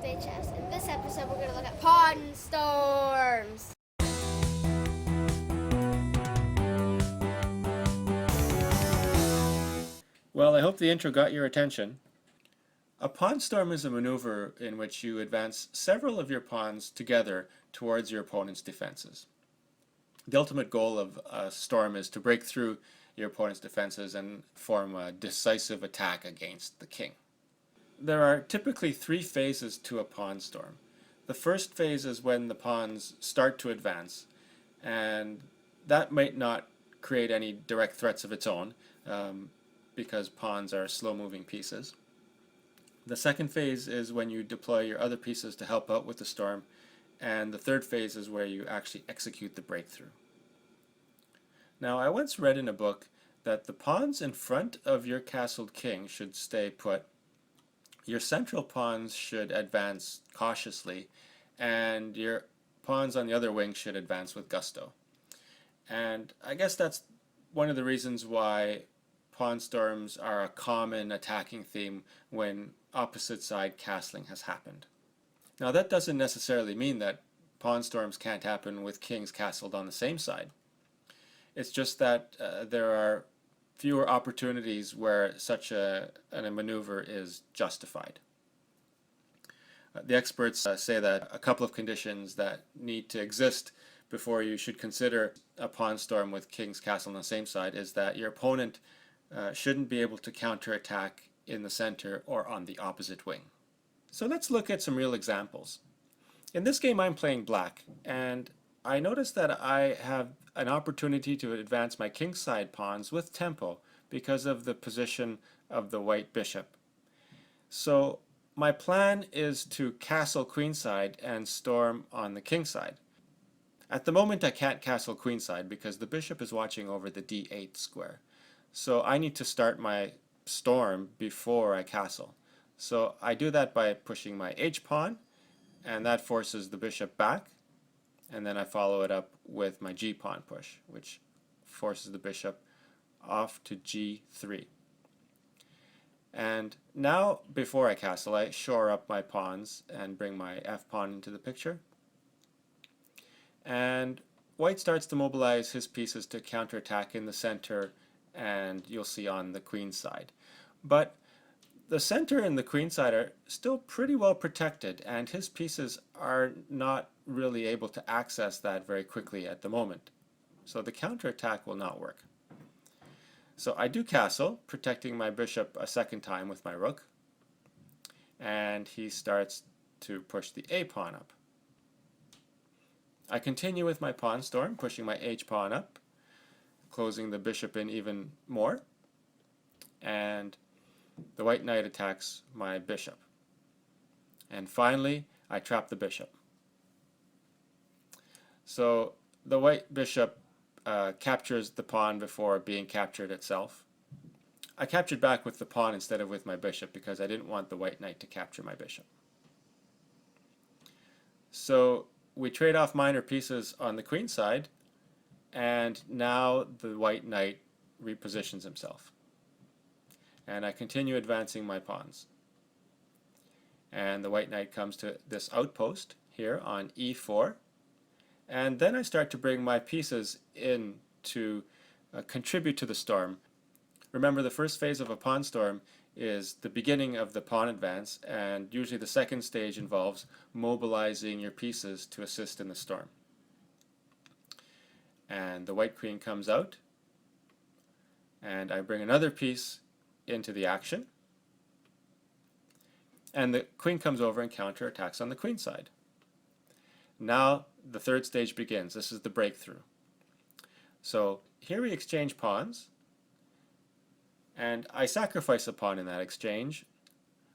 Update Chess. In this episode, we're going to look at pawn storms. Well, I hope the intro got your attention. A pawn storm is a maneuver in which you advance several of your pawns together towards your opponent's defenses. The ultimate goal of a storm is to break through your opponent's defenses and form a decisive attack against the king. There are typically three phases to a pawn storm. The first phase is when the pawns start to advance, and that might not create any direct threats of its own, because pawns are slow-moving pieces. The second phase is when you deploy your other pieces to help out with the storm, and the third phase is where you actually execute the breakthrough. Now, I once read in a book that the pawns in front of your castled king should stay put, your central pawns should advance cautiously, and your pawns on the other wing should advance with gusto. And I guess that's one of the reasons why pawn storms are a common attacking theme when opposite side castling has happened. Now, that doesn't necessarily mean that pawn storms can't happen with kings castled on the same side. It's just that there are fewer opportunities where such a maneuver is justified. The experts say that a couple of conditions that need to exist before you should consider a pawn storm with king's castle on the same side is that your opponent shouldn't be able to counterattack in the center or on the opposite wing. So let's look at some real examples. In this game I'm playing black, and I notice that I have an opportunity to advance my kingside pawns with tempo because of the position of the white bishop. So my plan is to castle queenside and storm on the kingside. At the moment I can't castle queenside because the bishop is watching over the d8 square. So I need to start my storm before I castle. So I do that by pushing my h-pawn, and that forces the bishop back, and then I follow it up with my g-pawn push, which forces the bishop off to g3. And now, before I castle, I shore up my pawns and bring my f-pawn into the picture. And white starts to mobilize his pieces to counterattack in the center, and you'll see on the queen side. But the center and the queen side are still pretty well protected, and his pieces are not really able to access that very quickly at the moment. So the counterattack will not work. So I do castle, protecting my bishop a second time with my rook, and he starts to push the a-pawn up. I continue with my pawn storm, pushing my h-pawn up, closing the bishop in even more, and the white knight attacks my bishop. And finally, I trap the bishop. So the white bishop captures the pawn before being captured itself. I captured back with the pawn instead of with my bishop because I didn't want the white knight to capture my bishop. So we trade off minor pieces on the queen side, and now the white knight repositions himself. And I continue advancing my pawns. And the white knight comes to this outpost here on e4. And then I start to bring my pieces in to contribute to the storm. Remember, the first phase of a pawn storm is the beginning of the pawn advance, and usually the second stage involves mobilizing your pieces to assist in the storm. And the white queen comes out, and I bring another piece into the action, and the queen comes over and counterattacks on the queen side. Now the third stage begins. This is the breakthrough. So here we exchange pawns, and I sacrifice a pawn in that exchange.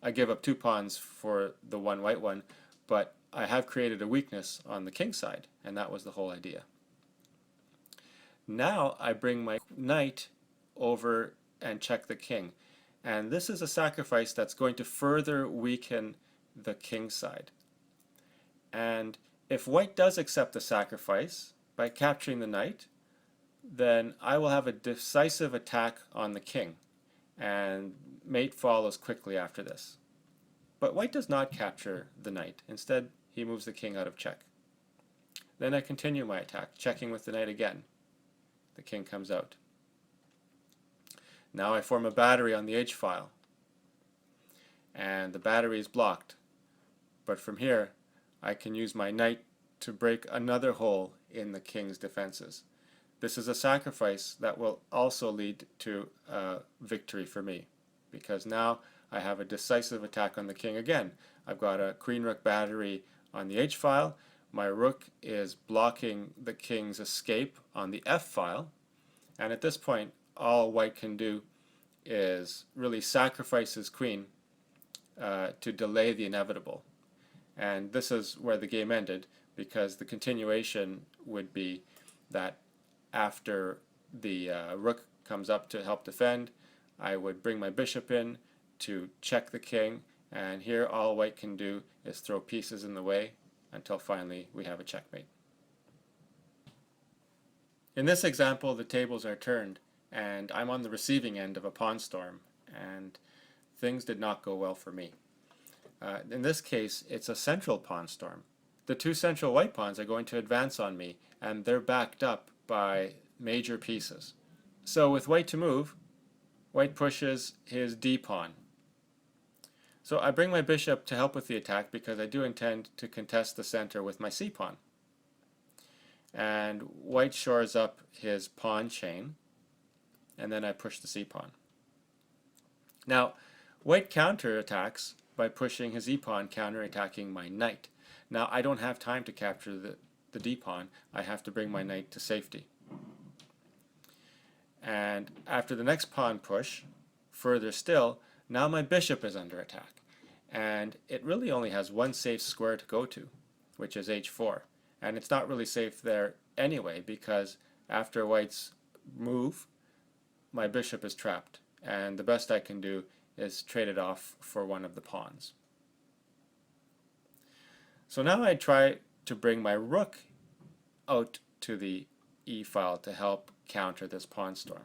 I give up 2 pawns for the one white one, but I have created a weakness on the king side, and that was the whole idea. Now I bring my knight over and check the king, and this is a sacrifice that's going to further weaken the king side. And if white does accept the sacrifice by capturing the knight, then I will have a decisive attack on the king, and mate follows quickly after this. But white does not capture the knight. Instead, he moves the king out of check. Then I continue my attack, checking with the knight again. The king comes out. Now I form a battery on the h-file, and the battery is blocked. But from here, I can use my knight to break another hole in the king's defenses. This is a sacrifice that will also lead to a victory for me, because now I have a decisive attack on the king again. I've got a queen-rook battery on the h-file. My rook is blocking the king's escape on the f-file, and at this point all white can do is really sacrifice his queen to delay the inevitable. And this is where the game ended, because the continuation would be that after the rook comes up to help defend, I would bring my bishop in to check the king, and here all white can do is throw pieces in the way until finally we have a checkmate. In this example, the tables are turned, and I'm on the receiving end of a pawn storm, and things did not go well for me. In this case, it's a central pawn storm. The two central white pawns are going to advance on me, and they're backed up by major pieces. So with white to move, white pushes his d-pawn. So I bring my bishop to help with the attack because I do intend to contest the center with my c-pawn. And white shores up his pawn chain, and then I push the c-pawn. Now, white counterattacks by pushing his e-pawn, counterattacking my knight. Now, I don't have time to capture the d-pawn. I have to bring my knight to safety. And after the next pawn push, further still, now my bishop is under attack. And it really only has one safe square to go to, which is h4. And it's not really safe there anyway, because after white's move, my bishop is trapped. And the best I can do is trade it off for one of the pawns. So now I try to bring my rook out to the e-file to help counter this pawn storm.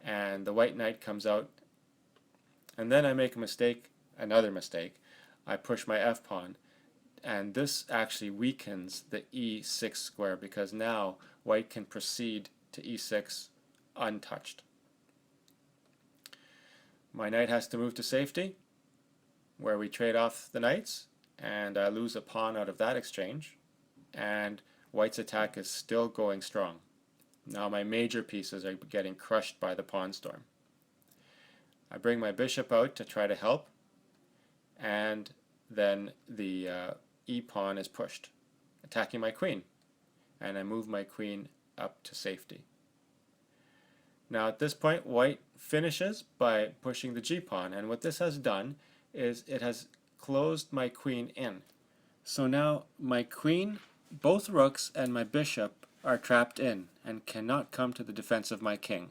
And the white knight comes out, and then I make a mistake, another mistake. I push my f-pawn, and this actually weakens the e6 square, because now white can proceed to e6 untouched. My knight has to move to safety, where we trade off the knights, and I lose a pawn out of that exchange, and white's attack is still going strong. Now my major pieces are getting crushed by the pawn storm. I bring my bishop out to try to help, and then the e-pawn is pushed, attacking my queen, and I move my queen up to safety. Now at this point, white finishes by pushing the g-pawn, and what this has done is it has closed my queen in. So now my queen, both rooks, and my bishop are trapped in and cannot come to the defense of my king.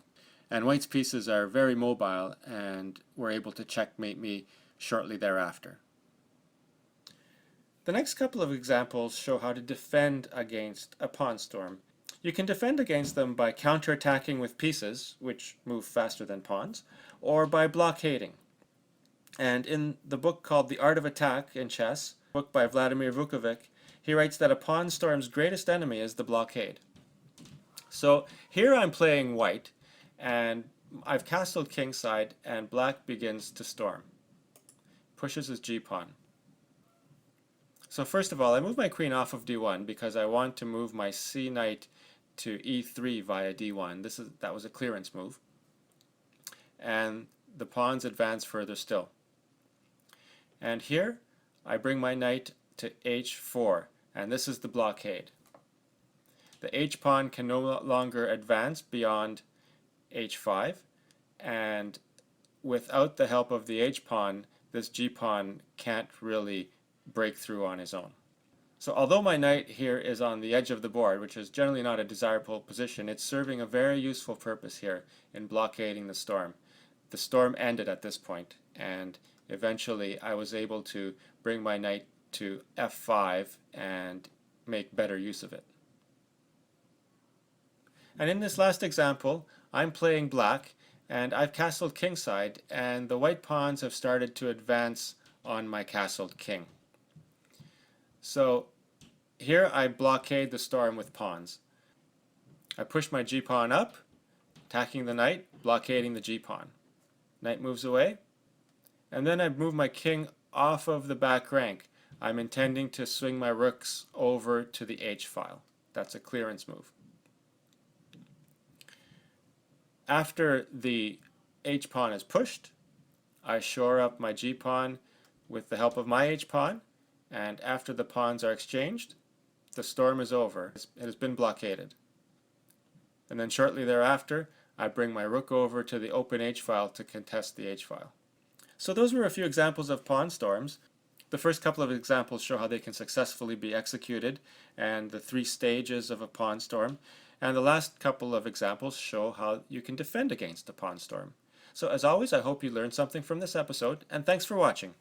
And white's pieces are very mobile and were able to checkmate me shortly thereafter. The next couple of examples show how to defend against a pawn storm. You can defend against them by counterattacking with pieces, which move faster than pawns, or by blockading. And in the book called The Art of Attack in Chess, a book by Vladimir Vukovic, he writes that a pawn storm's greatest enemy is the blockade. So here I'm playing white, and I've castled kingside, and black begins to storm. Pushes his g-pawn. So first of all, I move my queen off of d1 because I want to move my c knight to e3 via d1. That was a clearance move. And the pawns advance further still. And here I bring my knight to h4, and this is the blockade. The h-pawn can no longer advance beyond h5, and without the help of the h-pawn, this g-pawn can't really break through on his own. So although my knight here is on the edge of the board, which is generally not a desirable position, it's serving a very useful purpose here in blockading the storm. The storm ended at this point, and eventually I was able to bring my knight to f5 and make better use of it. And in this last example, I'm playing black, and I've castled kingside, and the white pawns have started to advance on my castled king. So here I blockade the storm with pawns. I push my g-pawn up, attacking the knight, blockading the g-pawn. Knight moves away, and then I move my king off of the back rank. I'm intending to swing my rooks over to the h-file. That's a clearance move. After the h-pawn is pushed, I shore up my g-pawn with the help of my h-pawn, and after the pawns are exchanged, the storm is over. It has been blockaded. And then shortly thereafter, I bring my rook over to the open h-file to contest the h-file. So those were a few examples of pawn storms. The first couple of examples show how they can successfully be executed and the 3 stages of a pawn storm. And the last couple of examples show how you can defend against a pawn storm. So as always, I hope you learned something from this episode, and thanks for watching.